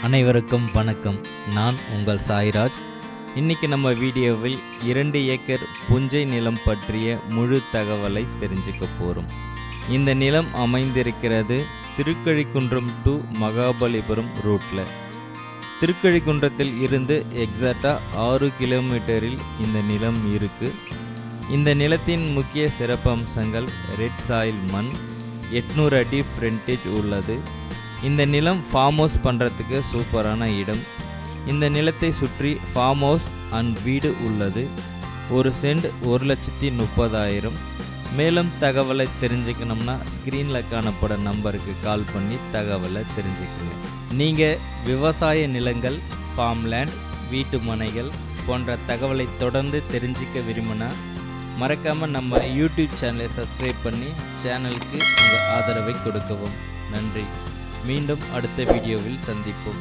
அனைவருக்கும் வணக்கம். நான் உங்கள் சாய்ராஜ். இன்னைக்கு நம்ம வீடியோவில் 2 ஏக்கர் புஞ்சை நிலம் பற்றிய முழு தகவலை தெரிஞ்சுக்க போகிறோம். இந்த நிலம் அமைந்திருக்கிறது திருக்கழிக்குன்றம் டு மகாபலிபுரம் ரூட்டில். திருக்கழிக்குன்றத்தில் இருந்து எக்ஸாக்டாக 6 கிலோமீட்டரில் இந்த நிலம் இருக்குது. இந்த நிலத்தின் முக்கிய சிறப்பம்சங்கள் ரெட் சாயில் மண், 800 அடி ஃப்ரண்டேஜ் உள்ளது. இந்த நிலம் ஃபார்ம் ஹவுஸ் பண்ணுறதுக்கு சூப்பரான இடம். இந்த நிலத்தை சுற்றி ஃபார்ம் ஹவுஸ் அண்ட் வீடு உள்ளது. ஒரு சென்ட் 1,30,000. மேலும் தகவலை தெரிஞ்சுக்கணும்னா ஸ்க்ரீனில் காணப்பட நம்பருக்கு கால் பண்ணி தகவலை தெரிஞ்சுக்கோங்க. நீங்கள் விவசாய நிலங்கள், ஃபார்ம்லேண்ட், வீட்டு மனைகள் போன்ற தகவலை தொடர்ந்து தெரிஞ்சிக்க விரும்பினா மறக்காமல் நம்ம யூடியூப் சேனலை சப்ஸ்கிரைப் பண்ணி சேனலுக்கு உங்கள் ஆதரவை கொடுக்கவும். நன்றி. மீண்டும் அடுத்த வீடியோவில் சந்திப்போம்.